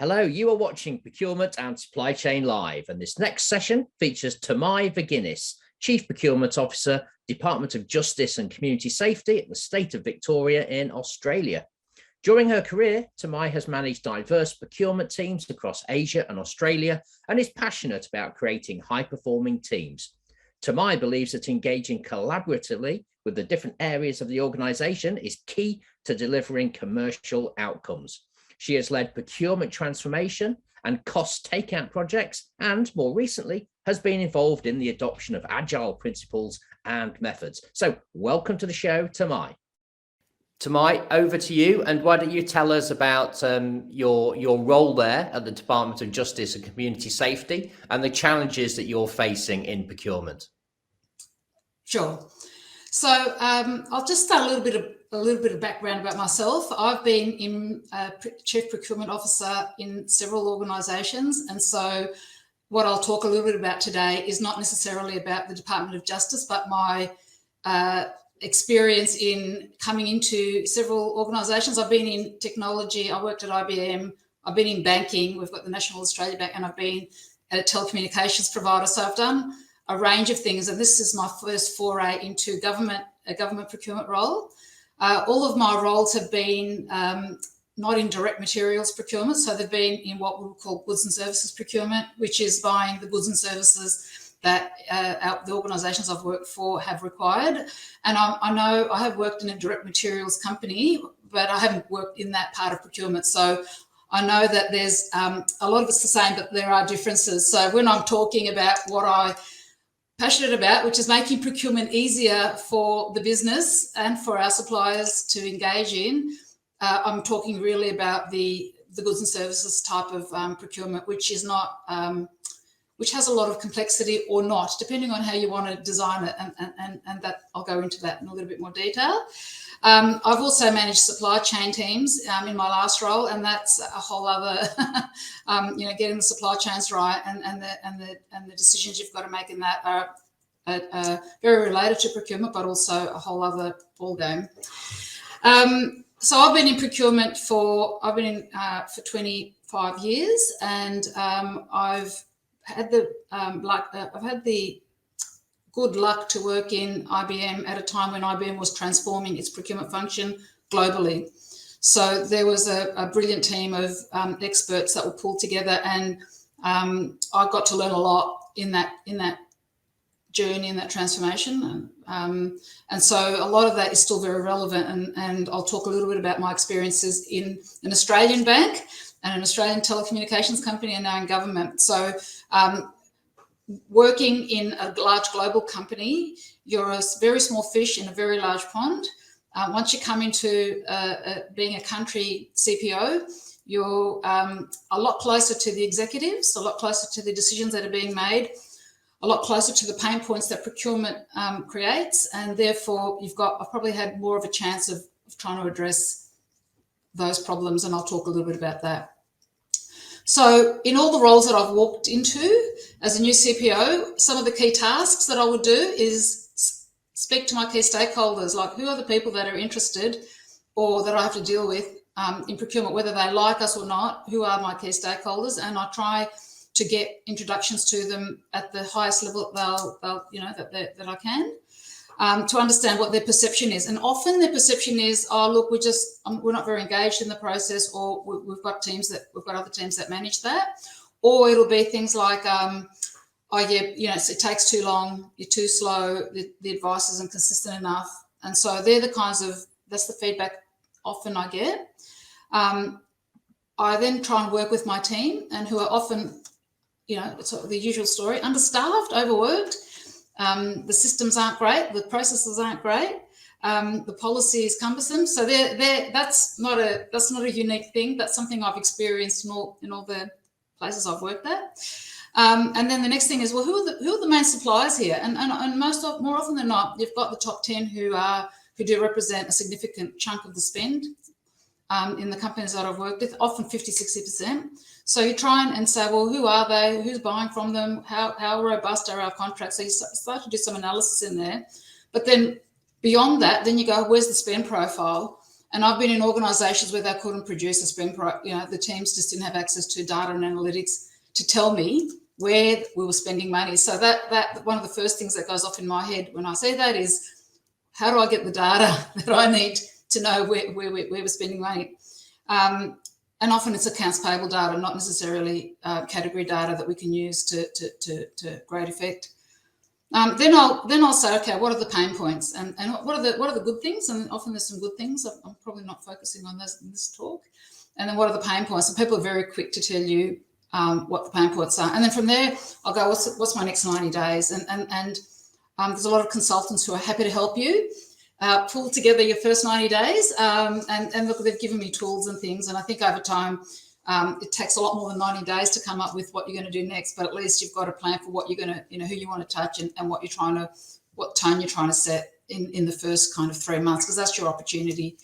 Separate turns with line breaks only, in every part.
Hello, you are watching Procurement and Supply Chain Live, and this next session features Thomai Veginis, Chief Procurement Officer, Department of Justice and Community Safety at the State of Victoria in Australia. During her career, Thomai has managed diverse procurement teams across Asia and Australia and is passionate about creating high-performing teams. Thomai believes that engaging collaboratively with the different areas of the organisation is key to delivering commercial outcomes. She has led procurement transformation and cost takeout projects, and more recently has been involved in the adoption of agile principles and methods. So welcome to the show, Thomai. Thomai, over to you, and why don't you tell us about your role there at the Department of Justice and Community Safety and the challenges that you're facing in procurement.
Sure. So I'll just start a little bit of background about myself. I've been in Chief Procurement Officer in several organisations, and so what I'll talk a little bit about today is not necessarily about the Department of Justice, but my experience in coming into several organisations. I've been in technology, I worked at IBM, I've been in banking, we've got the National Australia Bank, and I've been at a telecommunications provider. So I've done a range of things, and this is my first foray into a government procurement role. All of my roles have been not in direct materials procurement, so they've been in what we call goods and services procurement, which is buying the goods and services that the organisations I've worked for have required. And I know I have worked in a direct materials company, but I haven't worked in that part of procurement. So I know that there's a lot of it's the same, but there are differences. So when I'm talking about what I'm passionate about, which is making procurement easier for the business and for our suppliers to engage in, I'm talking really about the goods and services type of procurement, which is not which has a lot of complexity or not, depending on how you want to design it, and that I'll go into that in a little bit more detail. I've also managed supply chain teams in my last role, and that's a whole other, getting the supply chains right and the decisions you've got to make in that are very related to procurement, but also a whole other ballgame. So I've been in procurement for 25 years, and I've had the good luck to work in IBM at a time when IBM was transforming its procurement function globally. So there was a brilliant team of experts that were pulled together, and I got to learn a lot in that journey, in that transformation. And so a lot of that is still very relevant, and I'll talk a little bit about my experiences in an Australian bank and an Australian telecommunications company, and now in government. So working in a large global company, you're a very small fish in a very large pond. Once you come into being a country CPO, you're a lot closer to the executives, a lot closer to the decisions that are being made, a lot closer to the pain points that procurement creates, and therefore I've probably had more of a chance of trying to address those problems, and I'll talk a little bit about that. So in all the roles that I've walked into as a new CPO, some of the key tasks that I would do is speak to my key stakeholders, like who are the people that are interested or that I have to deal with in procurement, whether they like us or not, who are my key stakeholders, and I try to get introductions to them at the highest level that I can. To understand what their perception is. And often their perception is, oh, look, we're not very engaged in the process, or we've got other teams that manage that. Or it'll be things like, it takes too long, you're too slow, the advice isn't consistent enough. And so that's the feedback often I get. I then try and work with my team, and who are often, it's the usual story, understaffed, overworked. The systems aren't great, the processes aren't great, the policy is cumbersome. So that's not a unique thing. That's something I've experienced in all the places I've worked at. And then the next thing is, well, who are the main suppliers here? And more often than not, you've got the top 10 who do represent a significant chunk of the spend in the companies that I've worked with, often 50-60%. So you try and say, well, who are they? Who's buying from them? How robust are our contracts? So you start to do some analysis in there. But then beyond that, then you go, where's the spend profile? And I've been in organisations where they couldn't produce a spend price. The teams just didn't have access to data and analytics to tell me where we were spending money. So that one of the first things that goes off in my head when I say that is, how do I get the data that I need to know where we're spending money? And often it's accounts payable data, not necessarily category data that we can use to great effect. Then I'll say, okay, what are the pain points and what are the good things? And often there's some good things. I'm probably not focusing on those in this talk. And then what are the pain points? And people are very quick to tell you what the pain points are. And then from there, I'll go, what's my next 90 days? And there's a lot of consultants who are happy to help you pull together your first 90 days. And look, they've given me tools and things. And I think over time, it takes a lot more than 90 days to come up with what you're going to do next. But at least you've got a plan for what you're going to, who you want to touch and what tone you're trying to set in the first kind of 3 months, because that's your opportunity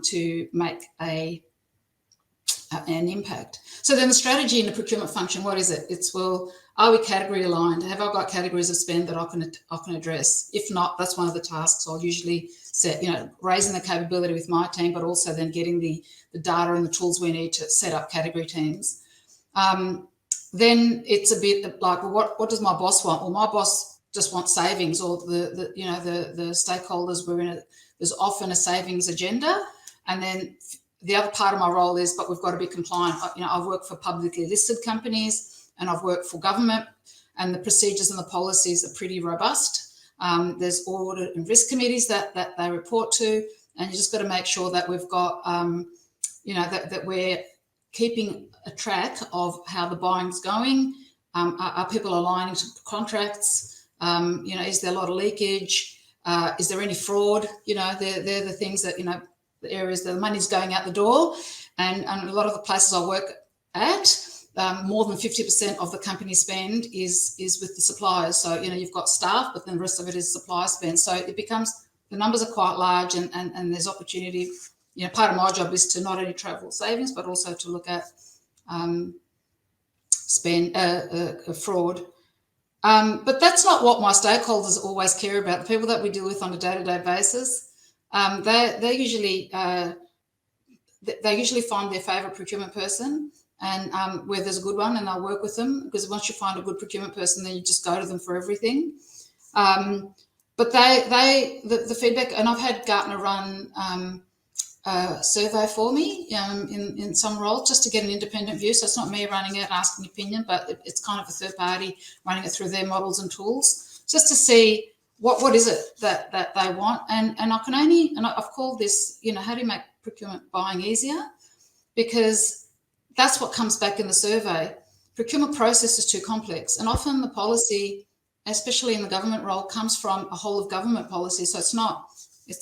to make an impact. So then the strategy in the procurement function, what is it? It's, well, are we category aligned? Have I got categories of spend that I can address? If not, that's one of the tasks I'll usually set, raising the capability with my team, but also then getting the data and the tools we need to set up category teams. Then it's a bit like, well, what does my boss want? Well, my boss just wants savings, or the stakeholders there's often a savings agenda. And then the other part of my role is, but we've got to be compliant. I've worked for publicly listed companies and I've worked for government, and the procedures and the policies are pretty robust. There's audit and risk committees that they report to, and you just got to make sure that we've got, that we're keeping a track of how the buying's going. Are people aligning to contracts? Is there a lot of leakage? Is there any fraud? They're the things that, the areas that the money's going out the door. And a lot of the places I work at, more than 50% of the company spend is with the suppliers. So, you've got staff, but then the rest of it is supplier spend. So it becomes, the numbers are quite large, and there's opportunity. Part of my job is to not only travel savings, but also to look at fraud. But that's not what my stakeholders always care about. The people that we deal with on a day-to-day basis, they usually find their favourite procurement person, and where there's a good one, and they'll work with them, because once you find a good procurement person, then you just go to them for everything. But the feedback, and I've had Gartner run a survey for me in some roles, just to get an independent view. So it's not me running it, asking opinion, but it's kind of a third party running it through their models and tools, just to see what is it that they want. And I've called this, how do you make procurement buying easier? Because that's what comes back in the survey. Procurement process is too complex, and often the policy, especially in the government role, comes from a whole of government policy. So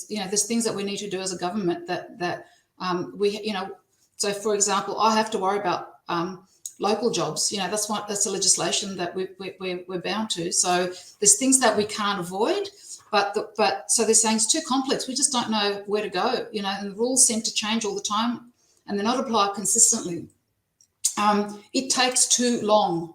there's things that we need to do as a government that so for example, I have to worry about local jobs. That's a legislation that we're bound to. So there's things that we can't avoid, but so they're saying it's too complex. We just don't know where to go, and the rules seem to change all the time, and they're not applied consistently. It takes too long,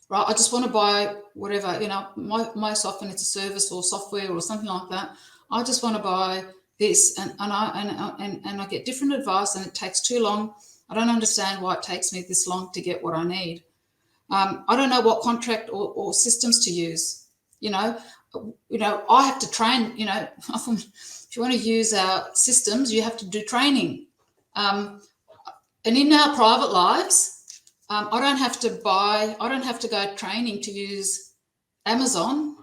right? I just want to buy whatever, most often it's a service or software or something like that. I just want to buy this, and I get different advice, and it takes too long. I don't understand why it takes me this long to get what I need. I don't know what contract or systems to use. I have to train. Often, if you want to use our systems, you have to do training. And in our private lives, I don't have to go training to use Amazon,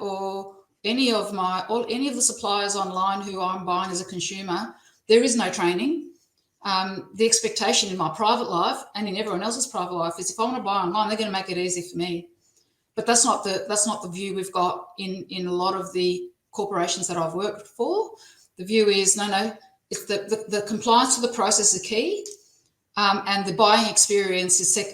or any of the suppliers online who I'm buying as a consumer. There is no training. The expectation in my private life and in everyone else's private life is, if I want to buy online, they're going to make it easy for me. But that's not the view we've got in a lot of the corporations that I've worked for. The view is no. It's the compliance to the process is key, and the buying experience they're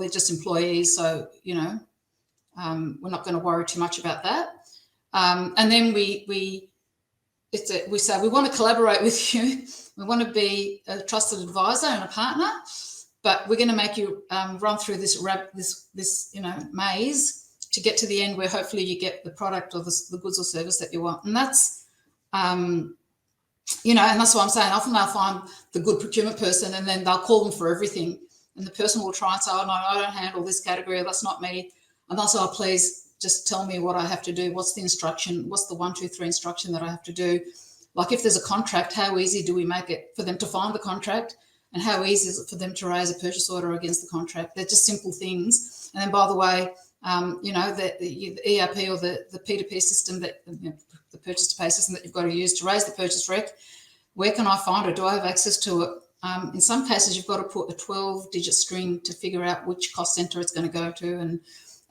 just employees, so we're not going to worry too much about that. And then we say we want to collaborate with you. We want to be a trusted advisor and a partner, but we're going to make you run through this maze to get to the end where hopefully you get the product or the goods or service that you want. And that's and that's what I'm saying. Often they'll find the good procurement person and then they'll call them for everything. And the person will try and say, oh, no, I don't handle this category. That's not me. And they'll say, oh, please just tell me what I have to do. What's the instruction? What's the 1, 2, 3 instruction that I have to do? Like if there's a contract, how easy do we make it for them to find the contract? And how easy is it for them to raise a purchase order against the contract? They're just simple things. And then, by the way, the ERP or the P2P system, that the purchase to pay system that you've got to use to raise the purchase rec, where can I find it? Do I have access to it? In some cases, you've got to put a 12-digit string to figure out which cost centre it's going to go to,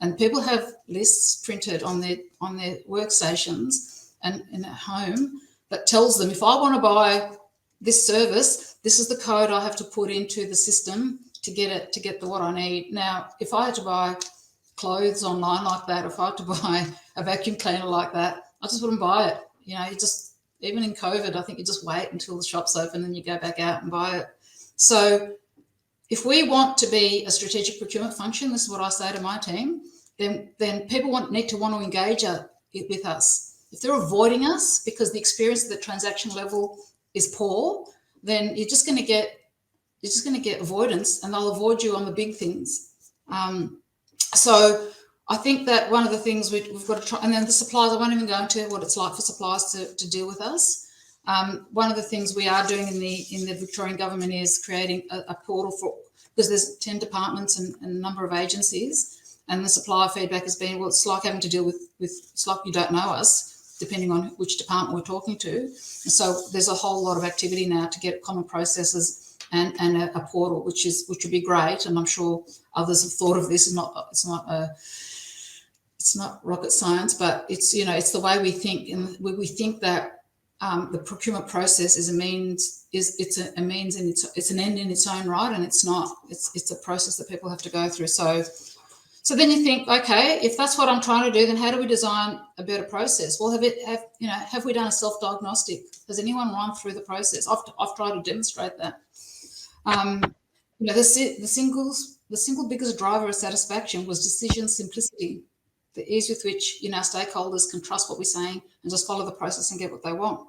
and people have lists printed on their workstations and at home that tells them, if I want to buy this service, this is the code I have to put into the system to get what I need. Now, if I had to buy clothes online like that, if I had to buy a vacuum cleaner like that, I just wouldn't buy it. You just, even in COVID, I think you just wait until the shop's open and you go back out and buy it. So if we want to be a strategic procurement function, this is what I say to my team, then people need to want to engage with us. If they're avoiding us because the experience at the transaction level is poor, then you're just going to get avoidance, and they'll avoid you on the big things. So I think that one of the things we've got to try, and then the suppliers, I won't even go into what it's like for suppliers to deal with us. One of the things we are doing in the Victorian government is creating a portal because there's 10 departments and a number of agencies, and the supplier feedback has been, well, it's like having to deal with it's like you don't know us, depending on which department we're talking to. And so there's a whole lot of activity now to get common processes and a portal, which would be great. And I'm sure others have thought of this. It's not rocket science, but it's the way we think, and we think that the procurement process is it's an end in its own right, and it's not. It's a process that people have to go through. So then you think, okay, if that's what I'm trying to do, then how do we design a better process? Well, have we done a self-diagnostic? Has anyone run through the process? I've tried to demonstrate that. The single biggest driver of satisfaction was decision simplicity, the ease with which our stakeholders can trust what we're saying and just follow the process and get what they want.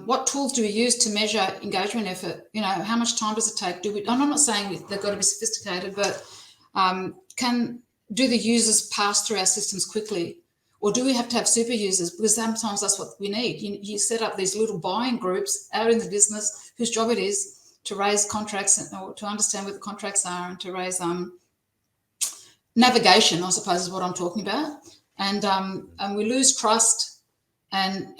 What tools do we use to measure engagement effort? How much time does it take? I'm not saying they've got to be sophisticated, but do the users pass through our systems quickly? Or do we have to have super users? Because sometimes that's what we need. You set up these little buying groups out in the business whose job it is to raise contracts or to understand where the contracts are and to raise navigation, I suppose is what I'm talking about. And we lose trust, and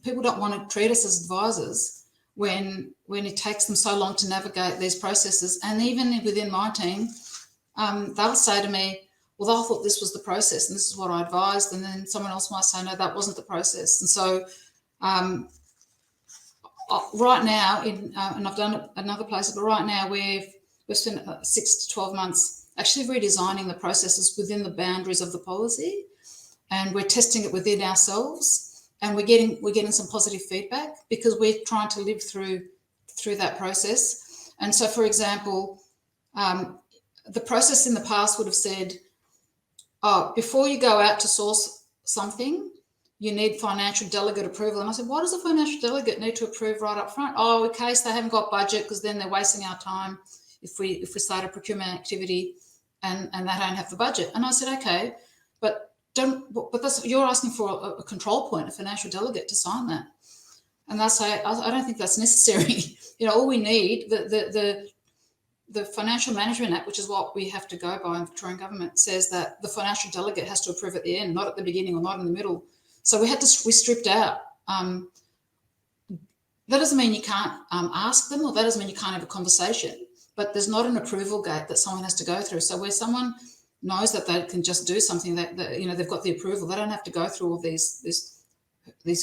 people don't want to treat us as advisors when it takes them so long to navigate these processes. And even within my team, they'll say to me, well, I thought this was the process and this is what I advised. And then someone else might say, no, that wasn't the process. And so right now, and I've done it at another place, but right now we've spent 6 to 12 months actually redesigning the processes within the boundaries of the policy, and we're testing it within ourselves, and we're getting some positive feedback because we're trying to live through that process. And so, for example, the process in the past would have said, before you go out to source something, you need financial delegate approval. And I said, why does the financial delegate need to approve right up front? Oh, in case they haven't got budget, because then they're wasting our time if we start a procurement activity and they don't have the budget. And I said, okay, but you're asking for a control point, a financial delegate to sign that. And I say, I don't think that's necessary. All we need, the Financial Management Act, which is what we have to go by in the Victorian government, says that the financial delegate has to approve at the end, not at the beginning or not in the middle. So we stripped out. That doesn't mean you can't ask them, or that doesn't mean you can't have a conversation, but there's not an approval gate that someone has to go through. So where someone knows that they can just do something that they've got the approval, they don't have to go through all these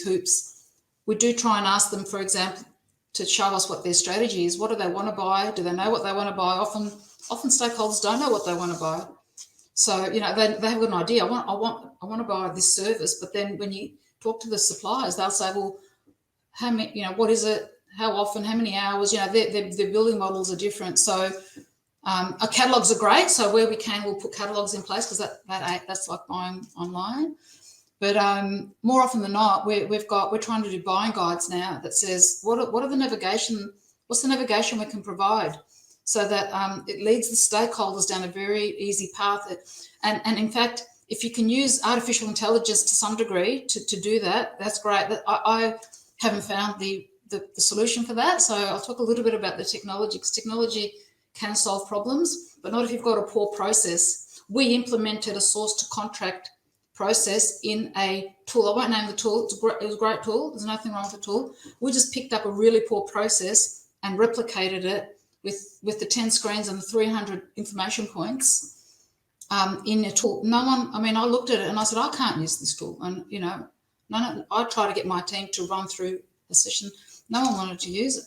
hoops. We do try and ask them, for example, to show us what their strategy is. What do they want to buy? Do they know what they want to buy? Often stakeholders don't know what they want to buy. So, they have got an idea. I want to buy this service, but then when you talk to the suppliers, they'll say, well, how many, what is it? How often? How many hours? Their building models are different. So our catalogs are great. So where we can, we'll put catalogs in place because that's like buying online. But more often than not, we're trying to do buying guides now that says what's the navigation we can provide, so that it leads the stakeholders down a very easy path. And in fact, if you can use artificial intelligence to some degree to do that, that's great. I haven't found the solution for that, so I'll talk a little bit about the technology, because technology can solve problems, but not if you've got a poor process. We implemented a source to contract process in a tool. I won't name the tool. It was a great tool. There's nothing wrong with the tool. We just picked up a really poor process and replicated it with the 10 screens and the 300 information points in a tool. I looked at it and I said, I can't use this tool. And, I try to get my team to run through a session. No one wanted to use it.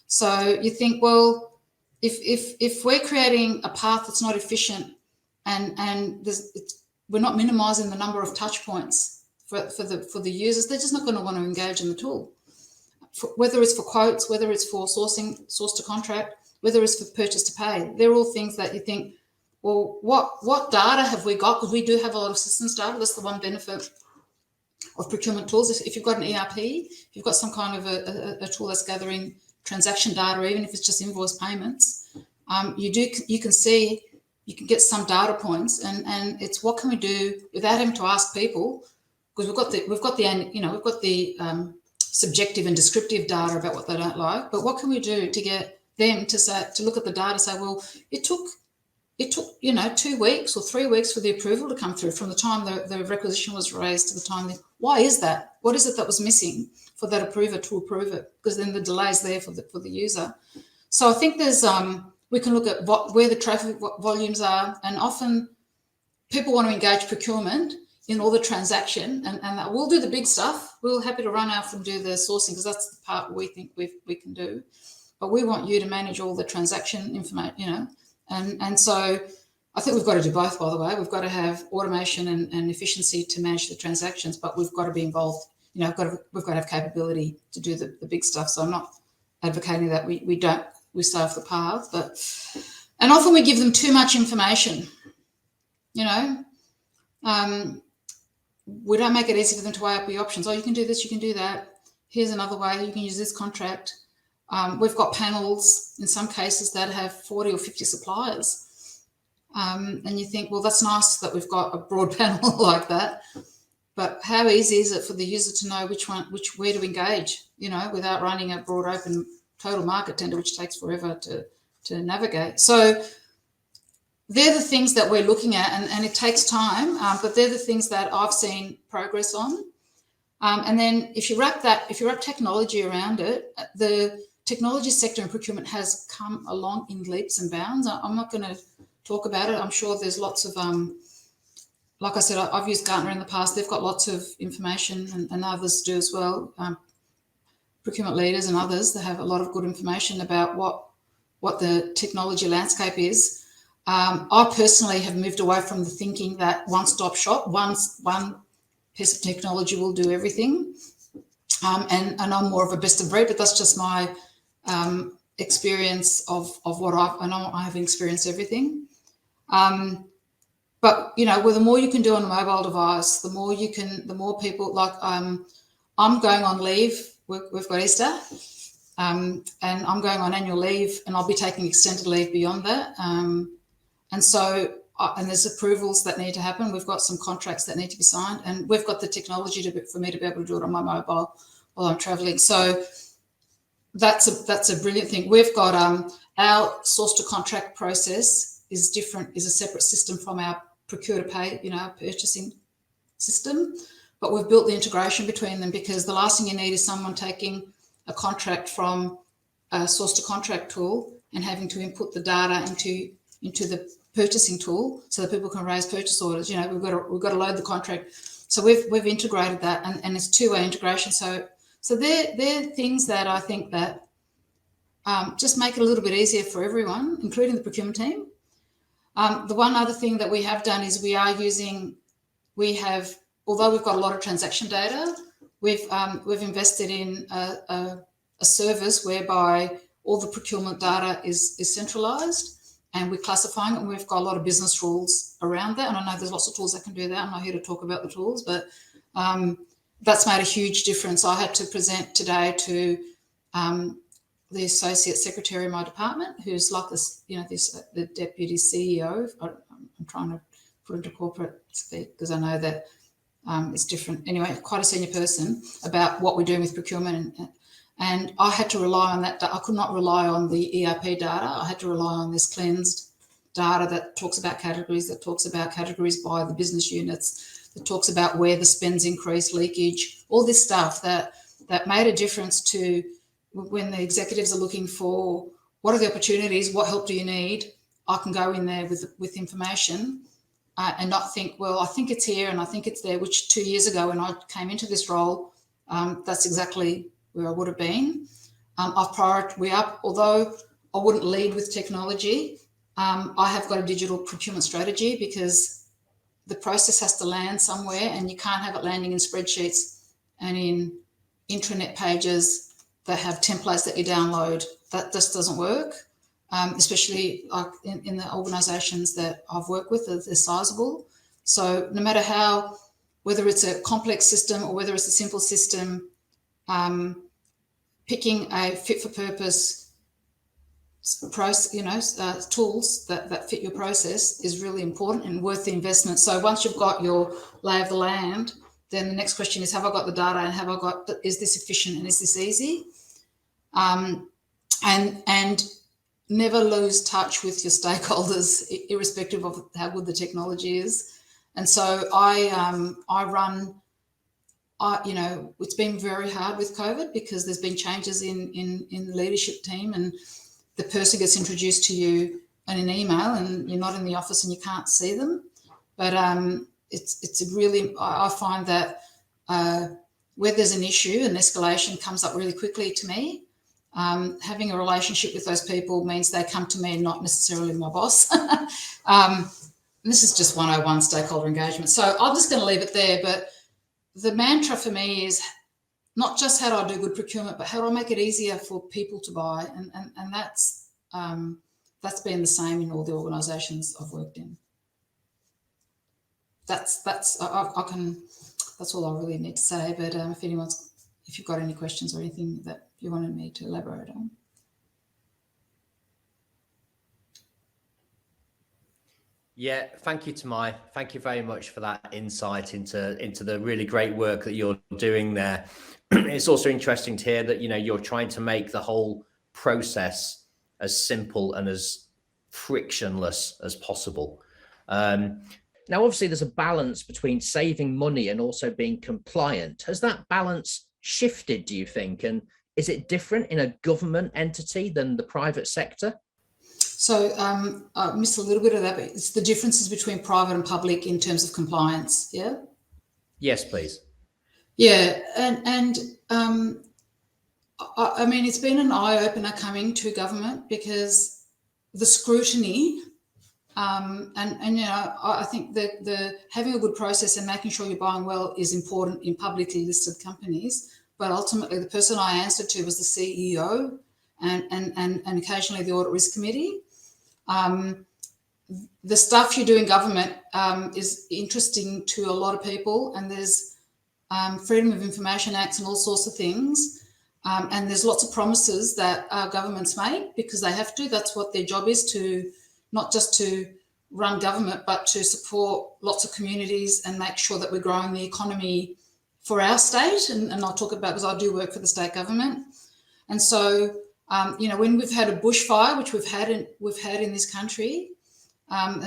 So you think, well, if we're creating a path that's not efficient and we're not minimizing the number of touch points for the users, they're just not going to want to engage in the tool. Whether it's for quotes, whether it's for source to contract, whether it's for purchase to pay, they're all things that you think, well, what data have we got? Because we do have a lot of systems data. That's the one benefit of procurement tools. If you've got an ERP, if you've got some kind of a tool that's gathering transaction data, even if it's just invoice payments, you can see, you can get some data points, and it's what can we do without having to ask people, because we've got the subjective and descriptive data about what they don't like, but what can we do to get them to look at the data, say, well, it took 2 weeks or 3 weeks for the approval to come through from the time the requisition was raised to the time. Why is that? What is it that was missing for that approver to approve it? Because then the delay is there for the user. So I think there's we can look at where the traffic volumes are, and often people want to engage procurement in all the transaction, and we'll do the big stuff. We're happy to run out and do the sourcing, because that's the part we think we can do. But we want you to manage all the transaction information, And so I think we've got to do both, by the way. We've got to have automation and efficiency to manage the transactions, but we've got to be involved. We've got to have capability to do the big stuff. So I'm not advocating that we stay off the path, and often we give them too much information. We don't make it easy for them to weigh up the options. Oh, you can do this, you can do that. Here's another way. You can use this contract. We've got panels in some cases that have 40 or 50 suppliers. And you think, well, that's nice that we've got a broad panel like that. But how easy is it for the user to know where to engage, without running a broad open total market tender, which takes forever to navigate. So they're the things that we're looking at, and it takes time, but they're the things that I've seen progress on. And then if you wrap technology around it, the technology sector and procurement has come along in leaps and bounds. I'm not going to talk about it. I'm sure there's lots of, like I said, I've used Gartner in the past. They've got lots of information, and others do as well. Procurement leaders and others that have a lot of good information about what the technology landscape is. I personally have moved away from the thinking that one-stop shop, one piece of technology will do everything. And I'm more of a best of breed, but that's just my experience of what I know. I have experienced everything. But, well, the more you can do on a mobile device, the more people, like I'm going on leave. We've got Easter, and I'm going on annual leave, and I'll be taking extended leave beyond that. And so, and there's approvals that need to happen. We've got some contracts that need to be signed, and we've got the technology for me to be able to do it on my mobile while I'm traveling. So that's a brilliant thing. We've got our source to contract process is a separate system from our procure to pay, purchasing system. But we've built the integration between them, because the last thing you need is someone taking a contract from a source to contract tool and having to input the data into the purchasing tool so that people can raise purchase orders. We've got to load the contract. So we've integrated that, and it's two-way integration. So they're things that I think that just make it a little bit easier for everyone, including the procurement team. The one other thing that we have done is although we've got a lot of transaction data, we've invested in a service whereby all the procurement data is centralised, and we're classifying it, and we've got a lot of business rules around that. And I know there's lots of tools that can do that. I'm not here to talk about the tools, but That's made a huge difference. I had to present today to the associate secretary of my department, who's like this, the deputy CEO. I'm trying to put into corporate speak because I know that it's different. Anyway, quite a senior person, about what we're doing with procurement. And I had to rely on that. I could not rely on the ERP data. I had to rely on this cleansed data that talks about categories, by the business units, that talks about where the spends increase, leakage, all this stuff that made a difference to when the executives are looking for what are the opportunities, what help do you need. I can go in there with information and not think, well, I think it's here and I think it's there, which 2 years ago when I came into this role, that's exactly where I would have been. Although I wouldn't lead with technology, I have got a digital procurement strategy because the process has to land somewhere and you can't have it landing in spreadsheets and in intranet pages that have templates that you download. That just doesn't work, especially like in the organisations that I've worked with, they're sizable. So no matter whether it's a complex system or whether it's a simple system, picking a fit-for-purpose tools that fit your process is really important and worth the investment. So once you've got your lay of the land, then the next question is, have I got the data and is this efficient and is this easy? And never lose touch with your stakeholders, irrespective of how good the technology is. And so it's been very hard with COVID because there's been changes in the leadership team, and the person gets introduced to you in an email and you're not in the office and you can't see them. But I find that where there's an issue and escalation comes up really quickly to me, having a relationship with those people means they come to me and not necessarily my boss. This is just 101 stakeholder engagement. So I'm just going to leave it there. But the mantra for me is not just how do I do good procurement, but how do I make it easier for people to buy? And that's been the same in all the organisations I've worked in. That's all I really need to say. But if you've got any questions or anything that you wanted me to elaborate on.
Yeah, thank you, Thomai. Thank you very much for that insight into the really great work that you're doing there. It's also interesting to hear that, you're trying to make the whole process as simple and as frictionless as possible. Now, obviously, there's a balance between saving money and also being compliant. Has that balance shifted, do you think? And is it different in a government entity than the private sector?
So I missed a little bit of that, but it's the differences between private and public in terms of compliance, yeah?
Yes, please.
Yeah, and I mean, it's been an eye-opener coming to government because the scrutiny, I think that the having a good process and making sure you're buying well is important in publicly listed companies, but ultimately the person I answered to was the CEO and occasionally the Audit Risk Committee. The stuff you do in government is interesting to a lot of people, and there's Freedom of Information Acts and all sorts of things, and there's lots of promises that our governments make because they have to. That's what their job is, to not just to run government, but to support lots of communities and make sure that we're growing the economy for our state. And I'll talk about, because I do work for the state government, and so when we've had a bushfire, which we've had in this country,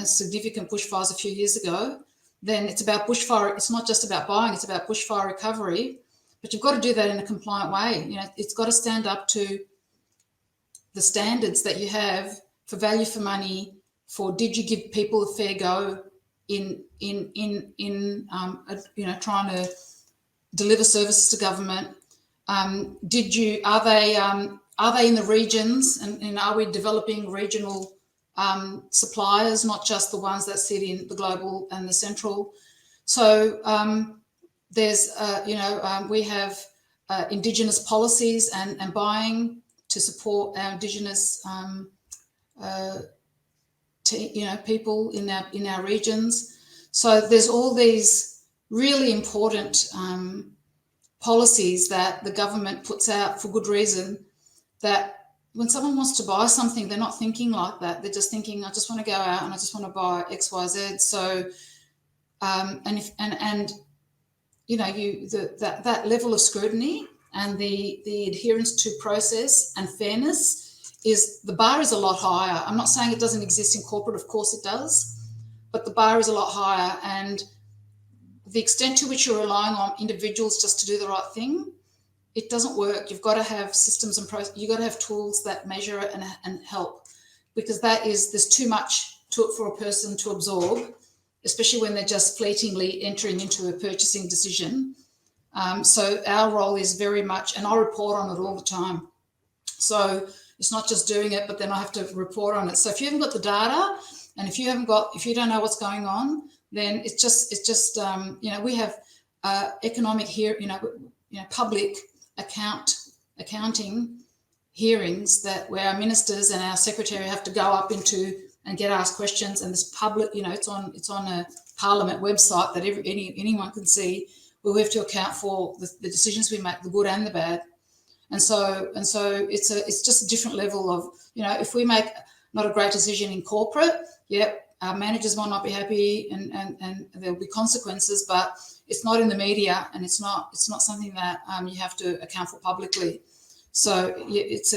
significant bushfires a few years ago, then it's about bushfire. It's not just about buying; it's about bushfire recovery. But you've got to do that in a compliant way. It's got to stand up to the standards that you have for value for money. For did you give people a fair go in trying to deliver services to government? Are they in the regions, and are we developing regional suppliers, not just the ones that sit in the global and the central? So we have Indigenous policies and buying to support our Indigenous people in our regions. So there's all these really important policies that the government puts out for good reason, that when someone wants to buy something, they're not thinking like that. They're just thinking, I just want to go out and I just want to buy X, Y, Z. So, that level of scrutiny and the adherence to process and fairness the bar is a lot higher. I'm not saying it doesn't exist in corporate, of course it does, but the bar is a lot higher, and the extent to which you're relying on individuals just to do the right thing, it doesn't work. You've got to have systems and you've got to have tools that measure it and help, because there's too much to it for a person to absorb, especially when they're just fleetingly entering into a purchasing decision. So our role is very much, and I report on it all the time. So it's not just doing it, but then I have to report on it. So if you haven't got the data, and if you don't know what's going on, then it's just we have economic public accounting hearings where our ministers and our secretary have to go up into and get asked questions, and this public, it's on a Parliament website that anyone can see. We have to account for the decisions we make, the good and the bad, and so it's just a different level of, if we make not a great decision in corporate, our managers might not be happy, and there'll be consequences, but it's not in the media, and it's not something that you have to account for publicly. So it's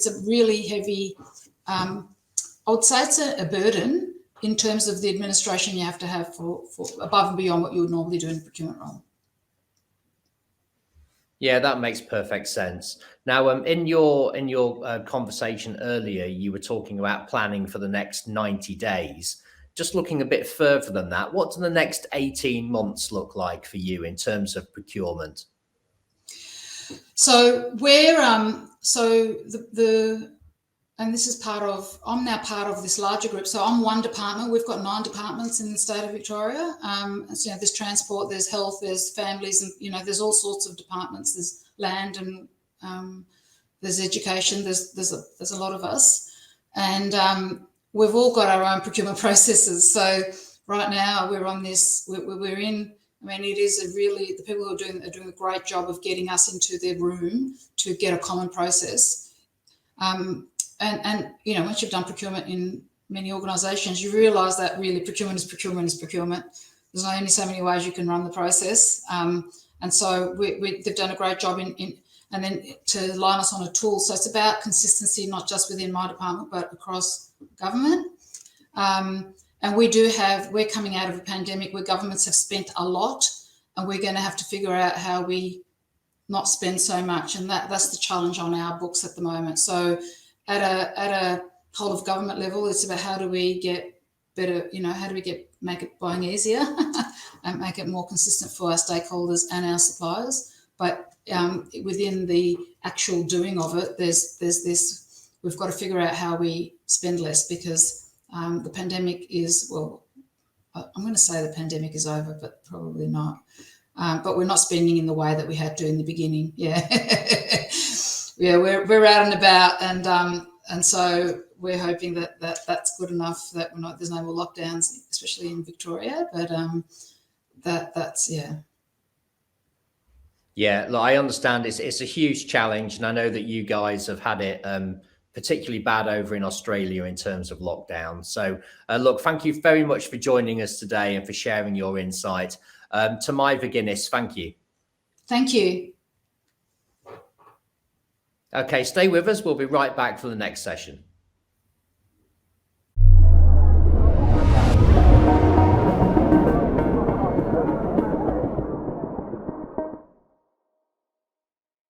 a really heavy. I would say it's a burden in terms of the administration you have to have for above and beyond what you would normally do in a procurement role.
Yeah, that makes perfect sense. Now, in your conversation earlier, you were talking about planning for the next 90 days. Just looking a bit further than that, what do the next 18 months look like for you in terms of procurement?
So and this is I'm now part of this larger group. So I'm one department. We've got 9 departments in the state of Victoria. So, there's transport, there's health, there's families, and, there's all sorts of departments. There's land, and there's education. There's a lot of us. And we've all got our own procurement processes. So right now we're on this, it is the people who are doing a great job of getting us into their room to get a common process. And once you've done procurement in many organisations, you realise that really procurement is procurement is procurement. There's only so many ways you can run the process, and so they've done a great job and then to line us on a tool. So it's about consistency, not just within my department, but across government. And we're coming out of a pandemic where governments have spent a lot, and we're going to have to figure out how we not spend so much, and that's the challenge on our books at the moment. So at a whole of government level, it's about how do we get better, make it buying easier and make it more consistent for our stakeholders and our suppliers. But within the actual doing of it, there's this, we've got to figure out how we spend less, because the pandemic is, I'm going to say the pandemic is over, but probably not. But we're not spending in the way that we had to in the beginning. Yeah. Yeah, we're out and about, and so we're hoping that that's good enough, that there's no more lockdowns, especially in Victoria. But that's yeah.
Yeah, look, I understand it's a huge challenge, and I know that you guys have had it particularly bad over in Australia in terms of lockdown. So look, thank you very much for joining us today and for sharing your insight. Thomai Veginis, thank you.
Thank you.
Okay, stay with us. We'll be right back for the next session.